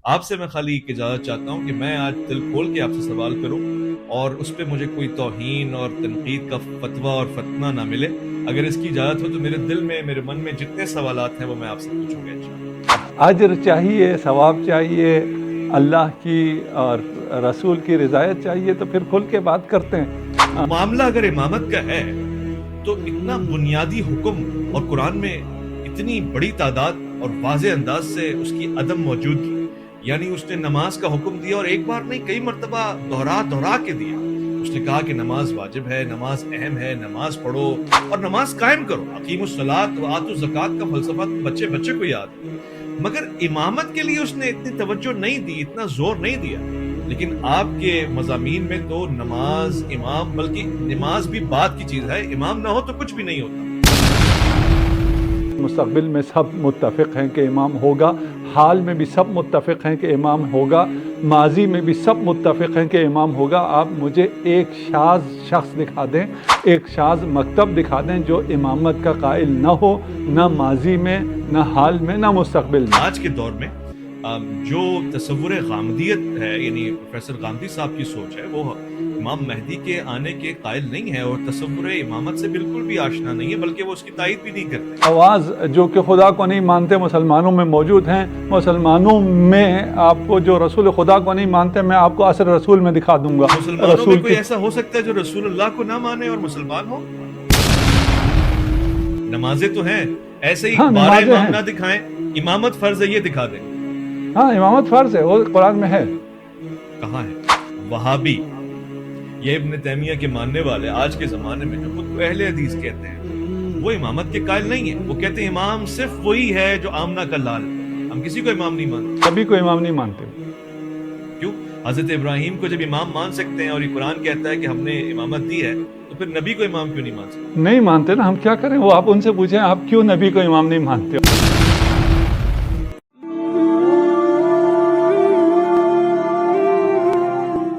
آپ سے میں خالی ایک اجازت چاہتا ہوں کہ میں آج دل کھول کے آپ سے سوال کروں اور اس پہ مجھے کوئی توہین اور تنقید کا فتویٰ اور فتنہ نہ ملے. اگر اس کی اجازت ہو تو میرے دل میں، میرے من میں جتنے سوالات ہیں وہ میں آپ سے پوچھوں گا انشاءاللہ. اجر چاہیے، ثواب چاہیے، اللہ کی اور رسول کی رضایت چاہیے، تو پھر کھل کے بات کرتے ہیں. معاملہ اگر امامت کا ہے تو اتنا بنیادی حکم اور قرآن میں اتنی بڑی تعداد اور واضح انداز سے اس کی عدم موجودگی، یعنی اس نے نماز کا حکم دیا اور ایک بار نہیں کئی مرتبہ دہرا کے دیا. اس نے کہا کہ نماز واجب ہے، نماز اہم ہے، نماز پڑھو اور نماز قائم کرو. اقیموا الصلاۃ وآتوا الزکوٰۃ کا فلسفہ بچے بچے کو یاد ہے، مگر امامت کے لیے اس نے اتنی توجہ نہیں دی، اتنا زور نہیں دیا. لیکن آپ کے مضامین میں تو نماز، امام، بلکہ نماز بھی بات کی چیز ہے، امام نہ ہو تو کچھ بھی نہیں ہوتا. مستقبل میں سب متفق ہیں کہ امام ہوگا، حال میں بھی سب متفق ہیں کہ امام ہوگا، ماضی میں بھی سب متفق ہیں کہ امام ہوگا. آپ مجھے ایک شاذ شخص دکھا دیں، ایک شاذ مکتب دکھا دیں جو امامت کا قائل نہ ہو، نہ ماضی میں، نہ حال میں، نہ مستقبل میں. آج کے دور میں جو تصور غامدیت ہے، یعنی پروفیسر غامدی صاحب کی سوچ ہے، وہ امام مہدی کے آنے کے قائل نہیں ہے اور تصور امامت سے بالکل بھی آشنا نہیں ہے، بلکہ وہ اس کی تائید بھی نہیں کرتے. آواز جو کہ خدا کو نہیں مانتے مسلمانوں میں موجود ہیں، مسلمانوں میں آپ کو جو رسول خدا کو نہیں مانتے، میں آپ کو اصل رسول میں دکھا دوں گا. مسلمانوں میں کوئی ایسا ہو سکتا ہے جو رسول اللہ کو نہ مانے اور مسلمان ہو؟ نمازیں تو ہیں، ایسے ہی 12 امام نہ دکھائیں، امامت فرض ہے یہ دکھا دیں. ہاں امامت فرض ہے، وہ قرآن میں ہے. کہاں ہے؟ وہابی، یہ ابن تیمیہ کے ماننے والے آج کے زمانے میں جو خود کو اہل حدیث کہتے ہیں، وہ امامت کے قائل نہیں ہیں. وہ کہتے ہیں امام صرف وہی ہے جو آمنہ کا لال ہے، ہم کسی کو امام نہیں مانتے. کبھی کو امام نہیں مانتے. کیوں؟ حضرت ابراہیم کو جب امام مان سکتے ہیں اور یہ قرآن کہتا ہے کہ ہم نے امامت دی ہے، تو پھر نبی کو امام کیوں نہیں مان سکتے؟ نہیں مانتے نا، ہم کیا کریں؟ وہ آپ ان سے پوچھیں آپ کیوں نبی کو امام نہیں مانتے ہو.